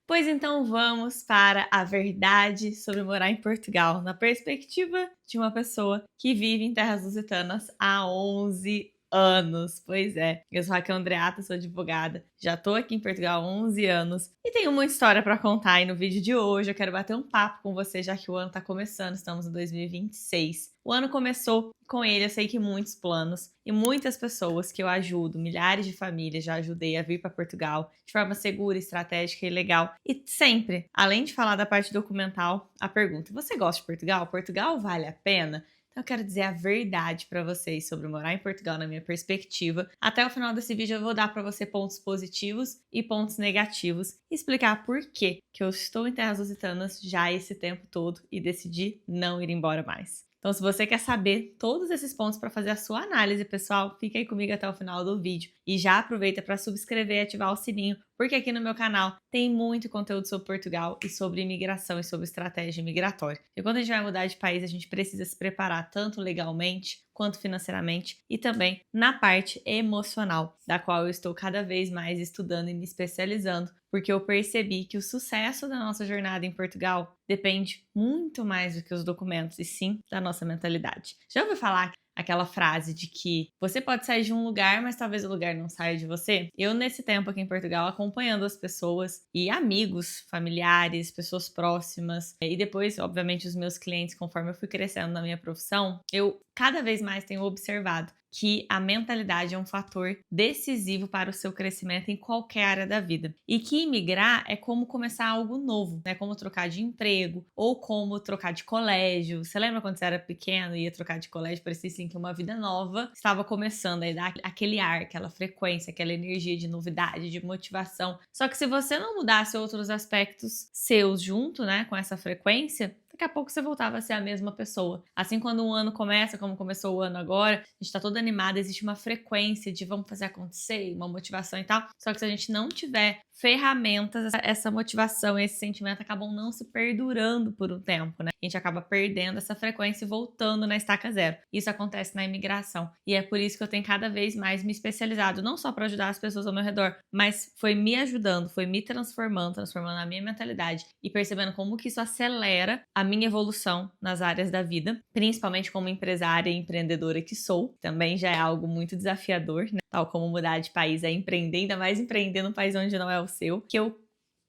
Pois então vamos para a verdade sobre morar em Portugal, na perspectiva de uma pessoa que vive em terras lusitanas há 11 anos. Pois é, eu sou Raquel Andreata, sou advogada, já tô aqui em Portugal há 11 anos e tenho muita história para contar. E no vídeo de hoje eu quero bater um papo com você, já que o ano tá começando, estamos em 2026. O ano começou com ele, eu sei que muitos planos e muitas pessoas que eu ajudo, milhares de famílias já ajudei a vir para Portugal de forma segura, estratégica e legal. E sempre, além de falar da parte documental, a pergunta: você gosta de Portugal? Portugal vale a pena? Então eu quero dizer a verdade para vocês sobre morar em Portugal na minha perspectiva. Até o final desse vídeo eu vou dar para você pontos positivos e pontos negativos e explicar por que eu estou em terras lusitanas já esse tempo todo e decidi não ir embora mais. Então, se você quer saber todos esses pontos para fazer a sua análise, pessoal, fica aí comigo até o final do vídeo. E já aproveita para subscrever e ativar o sininho, porque aqui no meu canal tem muito conteúdo sobre Portugal e sobre imigração e sobre estratégia migratória. E quando a gente vai mudar de país, a gente precisa se preparar tanto legalmente quanto financeiramente e também na parte emocional, da qual eu estou cada vez mais estudando e me especializando, porque eu percebi que o sucesso da nossa jornada em Portugal depende muito mais do que os documentos, e sim da nossa mentalidade. Já ouviu falar aquela frase de que você pode sair de um lugar, mas talvez o lugar não saia de você? Eu, nesse tempo aqui em Portugal, acompanhando as pessoas e amigos, familiares, pessoas próximas, e depois, obviamente, os meus clientes, conforme eu fui crescendo na minha profissão, eu cada vez mais tenho observado que a mentalidade é um fator decisivo para o seu crescimento em qualquer área da vida. E que imigrar é como começar algo novo, né? Como trocar de emprego ou como trocar de colégio. Você lembra quando você era pequeno e ia trocar de colégio? Parecia assim que uma vida nova estava começando, aí dá aquele ar, aquela frequência, aquela energia de novidade, de motivação. Só que se você não mudasse outros aspectos seus junto, né, com essa frequência, daqui a pouco você voltava a ser a mesma pessoa. Assim, quando um ano começa, como começou o ano agora, a gente tá toda animada, existe uma frequência de vamos fazer acontecer, uma motivação e tal. Só que se a gente não tiver ferramentas, essa motivação, esse sentimento acabam não se perdurando por um tempo, né? A gente acaba perdendo essa frequência e voltando na estaca zero. Isso acontece na imigração. E é por isso que eu tenho cada vez mais me especializado, não só para ajudar as pessoas ao meu redor, mas foi me ajudando, foi me transformando a minha mentalidade e percebendo como que isso acelera a minha evolução nas áreas da vida, principalmente como empresária e empreendedora que sou. Também já é algo muito desafiador, né? Tal como mudar de país é empreender, ainda mais empreender num país onde não é o seu, que eu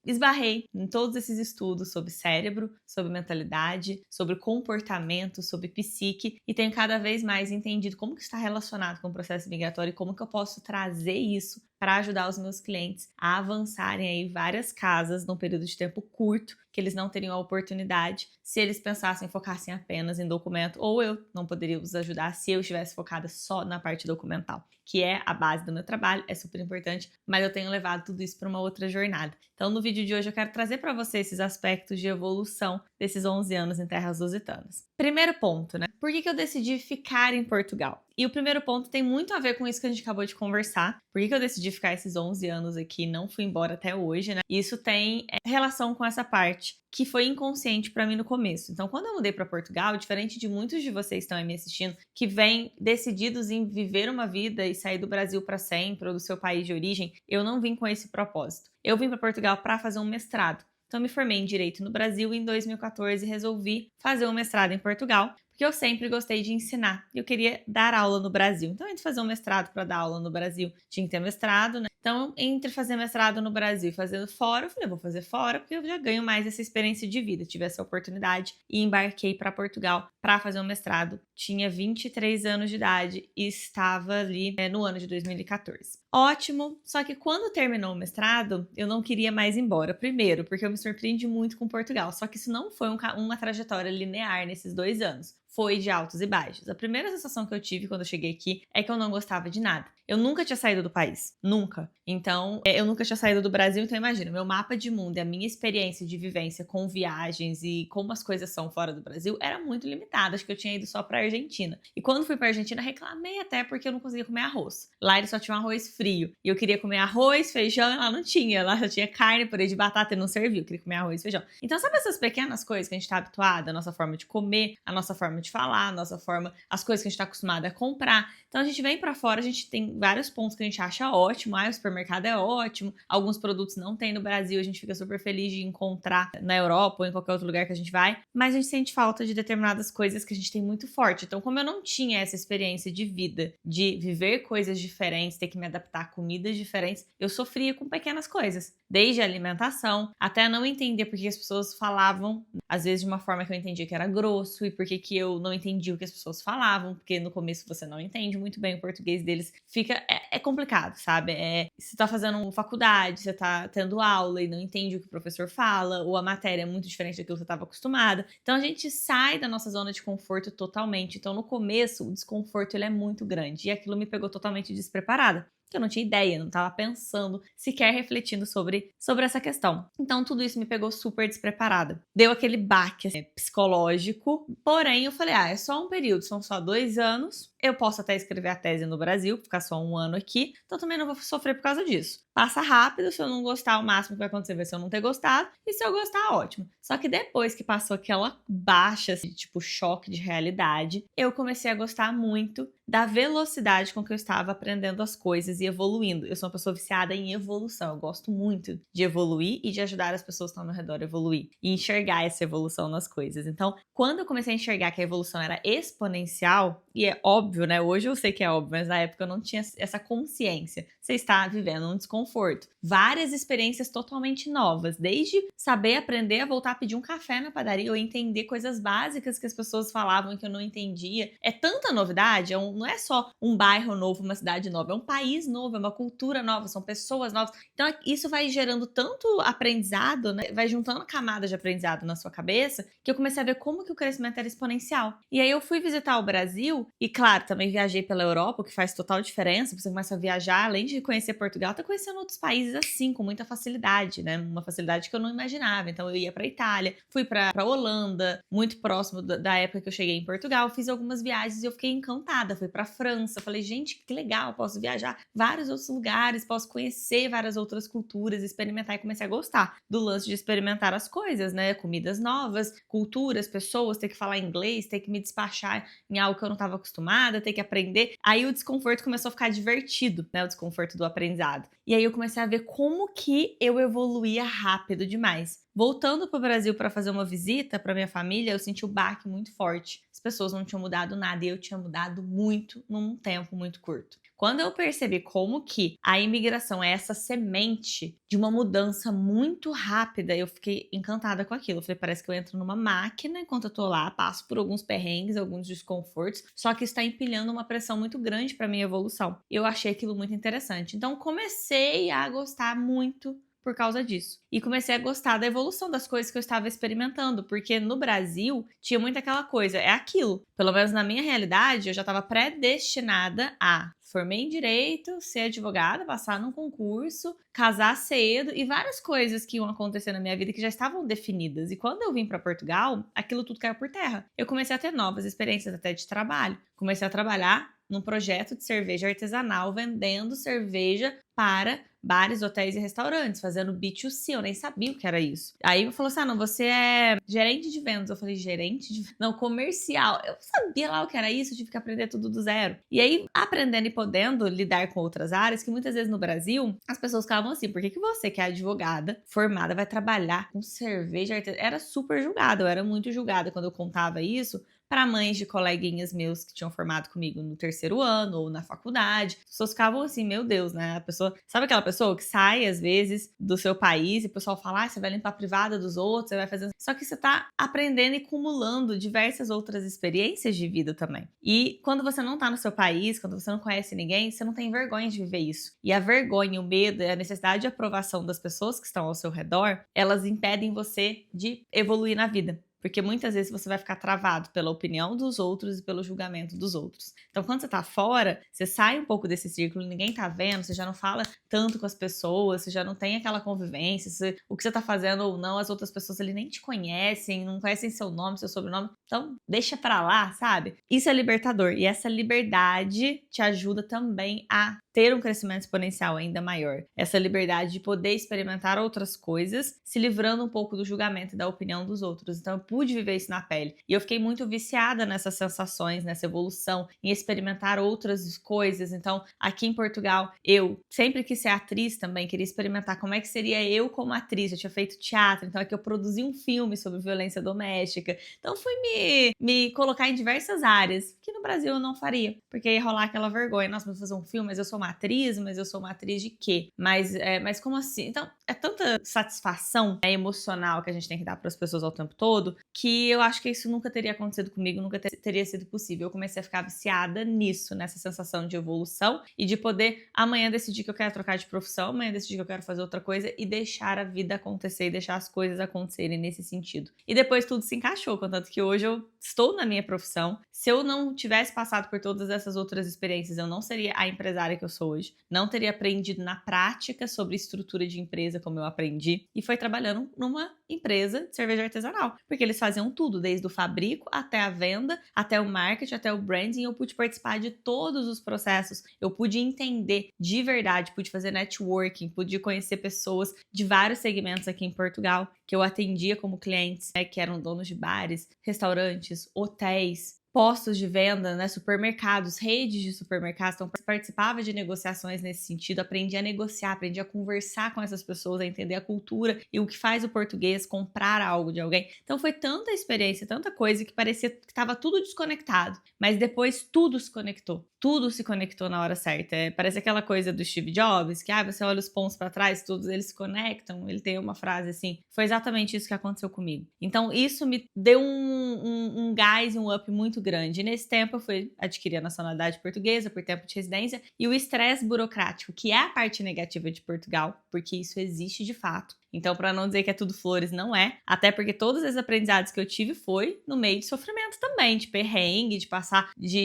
esbarrei em todos esses estudos sobre cérebro, sobre mentalidade, sobre comportamento, sobre psique e tenho cada vez mais entendido como que está relacionado com o processo migratório e como que eu posso trazer isso para ajudar os meus clientes a avançarem aí várias casas num período de tempo curto, que eles não teriam a oportunidade se eles pensassem, focassem apenas em documento, ou eu não poderia os ajudar se eu estivesse focada só na parte documental, que é a base do meu trabalho, é super importante, mas eu tenho levado tudo isso para uma outra jornada. Então, no vídeo de hoje eu quero trazer para você esses aspectos de evolução desses 11 anos em terras lusitanas. Primeiro ponto, né? Por que eu decidi ficar em Portugal? E o primeiro ponto tem muito a ver com isso que a gente acabou de conversar. Por que eu decidi ficar esses 11 anos aqui e não fui embora até hoje, né? Isso tem relação com essa parte que foi inconsciente para mim no começo. Então, quando eu mudei para Portugal, diferente de muitos de vocês que estão aí me assistindo, que vêm decididos em viver uma vida e sair do Brasil para sempre ou do seu país de origem, eu não vim com esse propósito. Eu vim para Portugal para fazer um mestrado. Então, me formei em Direito no Brasil e em 2014 resolvi fazer um mestrado em Portugal, porque eu sempre gostei de ensinar e eu queria dar aula no Brasil. Então, entre fazer um mestrado para dar aula no Brasil, tinha que ter mestrado, né? Então, entre fazer mestrado no Brasil e fazendo fora, eu falei, vou fazer fora porque eu já ganho mais essa experiência de vida. Tive essa oportunidade e embarquei para Portugal para fazer um mestrado. Tinha 23 anos de idade e estava ali no ano de 2014. Ótimo, só que quando terminou o mestrado, eu não queria mais ir embora. Primeiro, porque eu me surpreendi muito com Portugal, só que isso não foi uma trajetória linear nesses 2 anos. Foi de altos e baixos. A primeira sensação que eu tive quando eu cheguei aqui é que eu não gostava de nada. Eu nunca tinha saído do país. Nunca. Então, eu nunca tinha saído do Brasil, então imagina, meu mapa de mundo e a minha experiência de vivência com viagens e como as coisas são fora do Brasil era muito limitada. Acho que eu tinha ido só pra Argentina. E quando fui pra Argentina, reclamei até porque eu não conseguia comer arroz. Lá eles só tinham arroz frio. E eu queria comer arroz, feijão, e lá não tinha. Lá só tinha carne, purê de batata e não serviu. Eu queria comer arroz e feijão. Então, sabe essas pequenas coisas que a gente tá habituado? A nossa forma de comer, a nossa forma de de falar, nossa forma, as coisas que a gente tá acostumado a comprar. Então a gente vem pra fora, a gente tem vários pontos que a gente acha ótimo, o supermercado é ótimo, alguns produtos não tem no Brasil, a gente fica super feliz de encontrar na Europa ou em qualquer outro lugar que a gente vai, mas a gente sente falta de determinadas coisas que a gente tem muito forte. Então, como eu não tinha essa experiência de vida, de viver coisas diferentes, ter que me adaptar a comidas diferentes, eu sofria com pequenas coisas, desde a alimentação até não entender porque as pessoas falavam, às vezes de uma forma que eu entendia que era grosso, e porque que eu não entendia o que as pessoas falavam, porque no começo você não entende muito bem o português deles, é complicado, sabe? Você tá fazendo faculdade, você tá tendo aula e não entende o que o professor fala, ou a matéria é muito diferente daquilo que você estava acostumada. Então a gente sai da nossa zona de conforto totalmente. Então no começo o desconforto ele é muito grande e aquilo me pegou totalmente despreparada. Eu não tinha ideia, não estava pensando, sequer refletindo sobre essa questão. Então, tudo isso me pegou super despreparada. Deu aquele baque assim, psicológico, porém eu falei, é só um período, são só 2 anos, eu posso até escrever a tese no Brasil, ficar só 1 ano aqui, então também não vou sofrer por causa disso. Passa rápido, se eu não gostar, o máximo que vai acontecer vai ser eu não ter gostado, e se eu gostar, ótimo. Só que depois que passou aquela baixa, assim, tipo, choque de realidade, eu comecei a gostar muito da velocidade com que eu estava aprendendo as coisas e evoluindo. Eu sou uma pessoa viciada em evolução, eu gosto muito de evoluir e de ajudar as pessoas que estão ao meu redor a evoluir e enxergar essa evolução nas coisas. Então, quando eu comecei a enxergar que a evolução era exponencial, e é óbvio, né? Hoje eu sei que é óbvio, mas na época eu não tinha essa consciência. Você está vivendo um desconforto. Várias experiências totalmente novas, desde saber aprender a voltar a pedir um café na padaria ou entender coisas básicas que as pessoas falavam e que eu não entendia. É tanta novidade, não é só um bairro novo, uma cidade nova, é um país novo, é uma cultura nova, são pessoas novas. Então isso vai gerando tanto aprendizado, né? Vai juntando camadas de aprendizado na sua cabeça, que eu comecei a ver como que o crescimento era exponencial. E aí eu fui visitar o Brasil e, claro, também viajei pela Europa, o que faz total diferença. Você começa a viajar, além de conhecer Portugal, tá conhecendo outros países assim, com muita facilidade, né? Uma facilidade que eu não imaginava. Então eu ia pra Itália, fui pra Holanda, muito próximo da época que eu cheguei em Portugal, fiz algumas viagens e eu fiquei encantada. Fui pra França, falei, gente, que legal, posso viajar vários outros lugares, posso conhecer várias outras culturas, experimentar e comecei a gostar do lance de experimentar as coisas, né? Comidas novas, culturas, pessoas, ter que falar inglês, ter que me despachar em algo que eu não estava acostumada, ter que aprender. Aí o desconforto começou a ficar divertido, né? O desconforto do aprendizado. E aí eu comecei a ver como que eu evoluía rápido demais. Voltando para o Brasil para fazer uma visita para minha família, eu senti o baque muito forte. As pessoas não tinham mudado nada e eu tinha mudado muito num tempo muito curto. Quando eu percebi como que a imigração é essa semente de uma mudança muito rápida, eu fiquei encantada com aquilo. Eu falei, parece que eu entro numa máquina enquanto eu tô lá, passo por alguns perrengues, alguns desconfortos, só que está empilhando uma pressão muito grande para minha evolução. Eu achei aquilo muito interessante. Então comecei a gostar muito por causa disso. E comecei a gostar da evolução das coisas que eu estava experimentando, porque no Brasil tinha muito aquela coisa, é aquilo. Pelo menos na minha realidade, eu já estava predestinada a formei em direito, ser advogada, passar num concurso, casar cedo e várias coisas que iam acontecer na minha vida que já estavam definidas. E quando eu vim para Portugal, aquilo tudo caiu por terra. Eu comecei a ter novas experiências até de trabalho. Comecei a trabalhar num projeto de cerveja artesanal, vendendo cerveja para bares, hotéis e restaurantes, fazendo B2C, eu nem sabia o que era isso. Aí me falou assim, não, você é gerente de vendas. Eu falei, gerente de vendas? Não, comercial. Eu sabia lá o que era isso, eu tive que aprender tudo do zero. E aí, aprendendo e podendo lidar com outras áreas, que muitas vezes no Brasil, as pessoas ficavam assim, por que você que é advogada, formada, vai trabalhar com cerveja artesanal? Era super julgada, eu era muito julgada quando eu contava isso, para mães de coleguinhas meus que tinham formado comigo no 3º ano ou na faculdade. As pessoas ficavam assim, meu Deus, né? A pessoa, sabe aquela pessoa que sai às vezes do seu país e o pessoal fala, você vai limpar a privada dos outros, você vai fazer... Só que você tá aprendendo e acumulando diversas outras experiências de vida também. E quando você não tá no seu país, quando você não conhece ninguém, você não tem vergonha de viver isso. E a vergonha, o medo, a necessidade de aprovação das pessoas que estão ao seu redor, elas impedem você de evoluir na vida. Porque muitas vezes você vai ficar travado pela opinião dos outros e pelo julgamento dos outros. Então, quando você tá fora, você sai um pouco desse círculo, ninguém tá vendo, você já não fala tanto com as pessoas, você já não tem aquela convivência, o que você tá fazendo ou não, as outras pessoas ali nem te conhecem, não conhecem seu nome, seu sobrenome. Então, deixa pra lá, sabe? Isso é libertador. E essa liberdade te ajuda também a ter um crescimento exponencial ainda maior. Essa liberdade de poder experimentar outras coisas, se livrando um pouco do julgamento e da opinião dos outros. Então eu pude viver isso na pele. E eu fiquei muito viciada nessas sensações, nessa evolução, em experimentar outras coisas. Então, aqui em Portugal, eu sempre quis ser atriz também, queria experimentar como é que seria eu como atriz. Eu tinha feito teatro, então aqui eu produzi um filme sobre violência doméstica. Então fui me colocar em diversas áreas, que no Brasil eu não faria, porque ia rolar aquela vergonha. Nossa, vou fazer um filme, mas eu sou uma atriz, mas eu sou uma atriz de quê? Mas como assim? Então, é tanta satisfação emocional que a gente tem que dar para as pessoas ao tempo todo, que eu acho que isso nunca teria acontecido comigo, nunca teria sido possível. Eu comecei a ficar viciada nisso, nessa sensação de evolução e de poder amanhã decidir que eu quero trocar de profissão, amanhã decidir que eu quero fazer outra coisa e deixar a vida acontecer e deixar as coisas acontecerem nesse sentido. E depois tudo se encaixou, contanto que hoje eu estou na minha profissão. Se eu não tivesse passado por todas essas outras experiências, eu não seria a empresária que eu sou hoje, não teria aprendido na prática sobre estrutura de empresa como eu aprendi, e foi trabalhando numa empresa de cerveja artesanal, porque eles faziam tudo, desde o fabrico até a venda, até o marketing, até o branding. Eu pude participar de todos os processos, eu pude entender de verdade, pude fazer networking, pude conhecer pessoas de vários segmentos aqui em Portugal, que eu atendia como clientes, né, que eram donos de bares, restaurantes, hotéis, postos de venda, né, supermercados, redes de supermercados. Então, participava de negociações nesse sentido, aprendi a negociar, aprendi a conversar com essas pessoas, a entender a cultura e o que faz o português comprar algo de alguém. Então, foi tanta experiência, tanta coisa que parecia que estava tudo desconectado, mas depois tudo se conectou. Tudo se conectou na hora certa. Parece aquela coisa do Steve Jobs, que você olha os pontos para trás, todos eles se conectam. Ele tem uma frase assim. Foi exatamente isso que aconteceu comigo. Então, isso me deu um gás, um up muito grande. E nesse tempo, eu fui adquirir a nacionalidade portuguesa por tempo de residência e o estresse burocrático, que é a parte negativa de Portugal, porque isso existe de fato. Então, para não dizer que é tudo flores, não é. Até porque todos os aprendizados que eu tive foi no meio de sofrimento também, de perrengue, de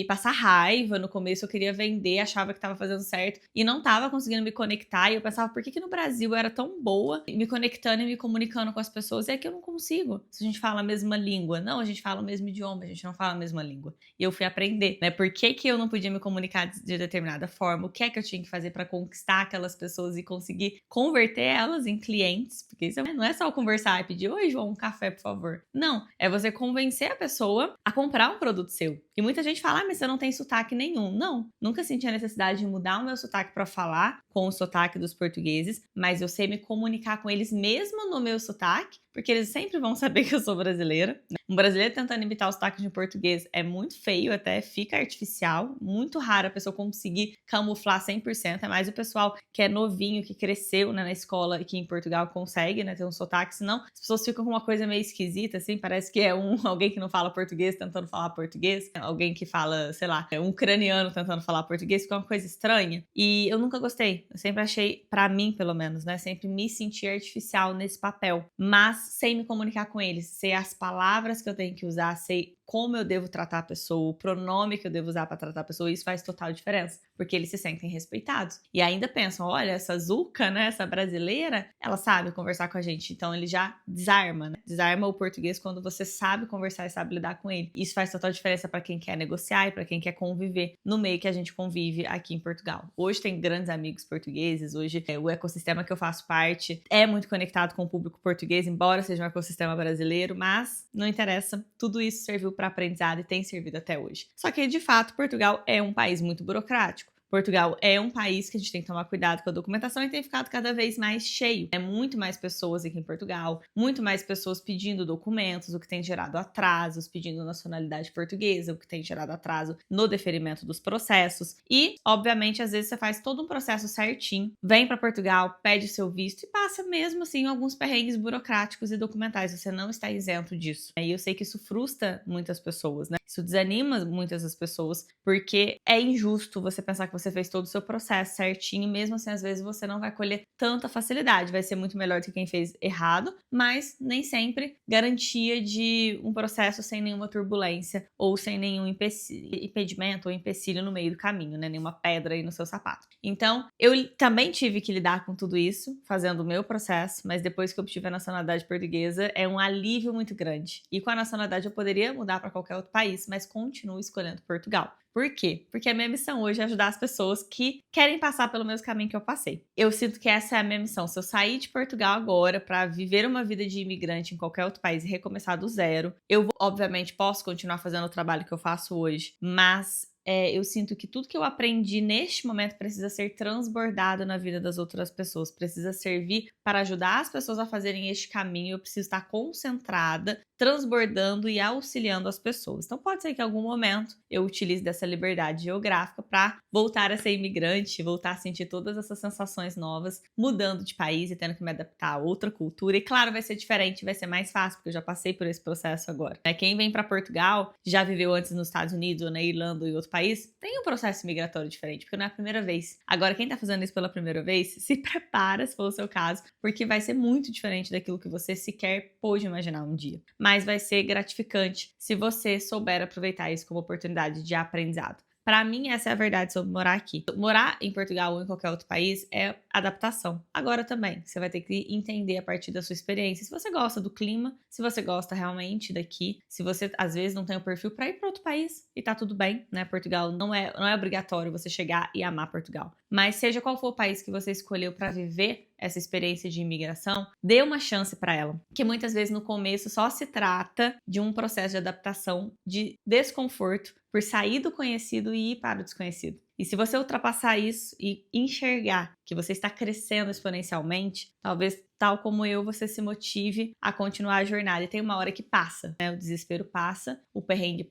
passar raiva. No começo eu queria vender, achava que estava fazendo certo e não estava conseguindo me conectar. E eu pensava, por que no Brasil eu era tão boa me conectando e me comunicando com as pessoas? E é que eu não consigo. Se a gente fala a mesma língua. Não, a gente fala o mesmo idioma, a gente não fala a mesma língua. E eu fui aprender, né? Por que eu não podia me comunicar de determinada forma? O que é que eu tinha que fazer para conquistar aquelas pessoas e conseguir converter elas em clientes? Porque isso não é só conversar e pedir, oi, João, um café, por favor. Não, é você convencer a pessoa a comprar um produto seu. E muita gente fala, mas você não tem sotaque nenhum. Não, nunca senti a necessidade de mudar o meu sotaque para falar com o sotaque dos portugueses, mas eu sei me comunicar com eles mesmo no meu sotaque, porque eles sempre vão saber que eu sou brasileira. Um brasileiro tentando imitar o sotaque de português é muito feio, até fica artificial, muito raro a pessoa conseguir camuflar 100%, é mais o pessoal que é novinho, que cresceu, né, na escola aqui em Portugal consegue, né, ter um sotaque, senão as pessoas ficam com uma coisa meio esquisita, assim, parece que é alguém que não fala português tentando falar português, alguém que fala, sei lá, um ucraniano tentando falar português, fica uma coisa estranha, e eu nunca gostei, eu sempre achei, pra mim pelo menos, né, sempre me senti artificial nesse papel, mas sem me comunicar com eles, sei as palavras que eu tenho que usar, sei como eu devo tratar a pessoa, o pronome que eu devo usar para tratar a pessoa, isso faz total diferença, porque eles se sentem respeitados. E ainda pensam, olha, essa Zuca, né, essa brasileira, ela sabe conversar com a gente, então ele já desarma, né? Desarma o português quando você sabe conversar e sabe lidar com ele. Isso faz total diferença para quem quer negociar e para quem quer conviver no meio que a gente convive aqui em Portugal. Hoje tem grandes amigos portugueses, hoje o ecossistema que eu faço parte é muito conectado com o público português, embora seja um ecossistema brasileiro, mas não interessa, tudo isso serviu para aprendizado e tem servido até hoje. Só que, de fato, Portugal é um país muito burocrático. Portugal é um país que a gente tem que tomar cuidado com a documentação e tem ficado cada vez mais cheio. É muito mais pessoas aqui em Portugal, muito mais pessoas pedindo documentos, o que tem gerado atrasos, pedindo nacionalidade portuguesa, o que tem gerado atraso no deferimento dos processos. E, obviamente, às vezes você faz todo um processo certinho, vem para Portugal, pede seu visto e passa mesmo assim alguns perrengues burocráticos e documentais. Você não está isento disso. E eu sei que isso frustra muitas pessoas, né? Isso desanima muitas das pessoas, porque é injusto você pensar que você fez todo o seu processo certinho, mesmo assim, às vezes você não vai colher tanta facilidade, vai ser muito melhor do que quem fez errado, mas nem sempre garantia de um processo sem nenhuma turbulência ou sem nenhum impedimento ou empecilho no meio do caminho, né? Nenhuma pedra aí no seu sapato. Então, eu também tive que lidar com tudo isso, fazendo o meu processo, mas depois que eu obtive a nacionalidade portuguesa, é um alívio muito grande. E com a nacionalidade eu poderia mudar para qualquer outro país, mas continuo escolhendo Portugal. Por quê? Porque a minha missão hoje é ajudar as pessoas que querem passar pelo mesmo caminho que eu passei. Eu sinto que essa é a minha missão. Se eu sair de Portugal agora para viver uma vida de imigrante em qualquer outro país e recomeçar do zero, eu, obviamente, posso continuar fazendo o trabalho que eu faço hoje, mas eu sinto que tudo que eu aprendi neste momento precisa ser transbordado na vida das outras pessoas, precisa servir para ajudar as pessoas a fazerem este caminho. Eu preciso estar concentrada, transbordando e auxiliando as pessoas. Então pode ser que em algum momento eu utilize dessa liberdade geográfica para voltar a ser imigrante, voltar a sentir todas essas sensações novas, mudando de país e tendo que me adaptar a outra cultura. E claro, vai ser diferente, vai ser mais fácil, porque eu já passei por esse processo agora. Quem vem para Portugal, já viveu antes nos Estados Unidos ou na Irlanda ou em outro país, tem um processo migratório diferente, porque não é a primeira vez. Agora, quem tá fazendo isso pela primeira vez, se prepara, se for o seu caso, porque vai ser muito diferente daquilo que você sequer pôde imaginar um dia. Mas vai ser gratificante se você souber aproveitar isso como oportunidade de aprendizado. Para mim, essa é a verdade sobre morar aqui. Morar em Portugal ou em qualquer outro país é adaptação. Agora também, você vai ter que entender a partir da sua experiência. Se você gosta do clima, se você gosta realmente daqui, se você às vezes não tem o perfil para ir para outro país e tá tudo bem, né? Portugal não é obrigatório você chegar e amar Portugal. Mas seja qual for o país que você escolheu para viver essa experiência de imigração, dê uma chance para ela. Porque muitas vezes no começo só se trata de um processo de adaptação, de desconforto por sair do conhecido e ir para o desconhecido. E se você ultrapassar isso e enxergar que você está crescendo exponencialmente, talvez, tal como eu, você se motive a continuar a jornada. E tem uma hora que passa, né? O desespero passa, o perrengue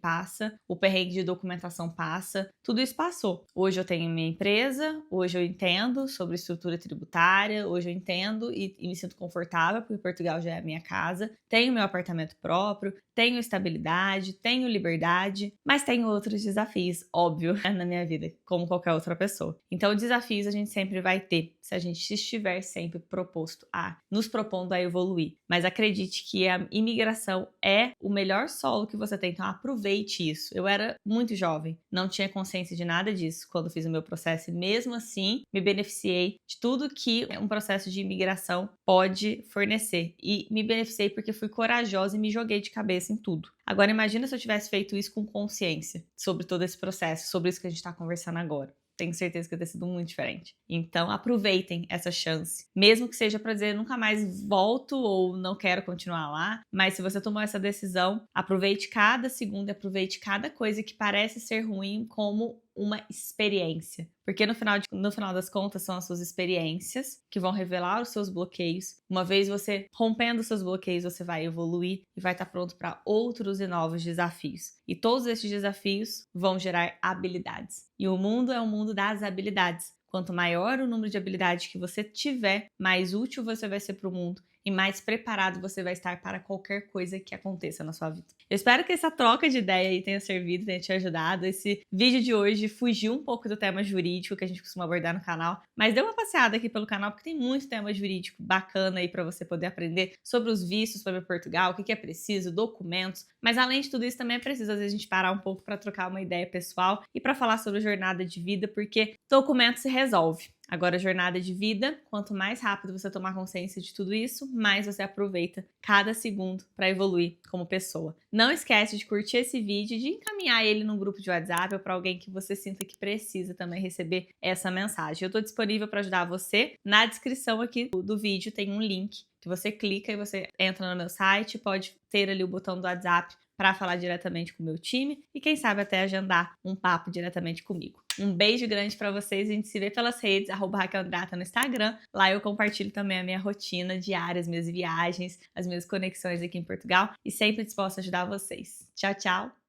de documentação passa, tudo isso passou. Hoje eu tenho minha empresa, hoje eu entendo sobre estrutura tributária, hoje eu entendo e me sinto confortável, porque Portugal já é a minha casa, tenho meu apartamento próprio, tenho estabilidade, tenho liberdade, mas tenho outros desafios, óbvio, na minha vida, como qualquer outra pessoa. Então, desafios a gente sempre vai ter, se a gente estiver sempre nos propondo a evoluir. Mas acredite que a imigração é o melhor solo que você tem, então aproveite isso. Eu era muito jovem, não tinha consciência de nada disso quando fiz o meu processo e mesmo assim me beneficiei de tudo que um processo de imigração pode fornecer. E me beneficiei porque fui corajosa e me joguei de cabeça em tudo. Agora imagina se eu tivesse feito isso com consciência sobre todo esse processo, sobre isso que a gente está conversando agora. Tenho certeza que ia ter sido muito diferente. Então, aproveitem essa chance. Mesmo que seja para dizer nunca mais volto ou não quero continuar lá. Mas se você tomou essa decisão, aproveite cada segundo, aproveite cada coisa que parece ser ruim como uma experiência. Porque no final das contas são as suas experiências que vão revelar os seus bloqueios. Uma vez você rompendo os seus bloqueios, você vai evoluir e vai estar pronto para outros e novos desafios. E todos esses desafios vão gerar habilidades. E o mundo é o mundo das habilidades. Quanto maior o número de habilidades que você tiver, mais útil você vai ser para o mundo e mais preparado você vai estar para qualquer coisa que aconteça na sua vida. Eu espero que essa troca de ideia aí tenha servido, tenha te ajudado. Esse vídeo de hoje fugiu um pouco do tema jurídico que a gente costuma abordar no canal, mas dê uma passeada aqui pelo canal porque tem muito tema jurídico bacana aí para você poder aprender sobre os vistos para Portugal, o que é preciso, documentos. Mas além de tudo isso também é preciso às vezes a gente parar um pouco para trocar uma ideia pessoal e para falar sobre jornada de vida, porque documento se resolve. Agora, jornada de vida, quanto mais rápido você tomar consciência de tudo isso, mais você aproveita cada segundo para evoluir como pessoa. Não esquece de curtir esse vídeo e de encaminhar ele num grupo de WhatsApp ou para alguém que você sinta que precisa também receber essa mensagem. Eu estou disponível para ajudar você. Na descrição aqui do vídeo tem um link que você clica e você entra no meu site, pode ter ali o botão do WhatsApp para falar diretamente com o meu time e quem sabe até agendar um papo diretamente comigo. Um beijo grande para vocês, a gente se vê pelas redes, @RaquelAndrata no Instagram. Lá eu compartilho também a minha rotina diária, as minhas viagens, as minhas conexões aqui em Portugal e sempre disposta a ajudar vocês. Tchau, tchau!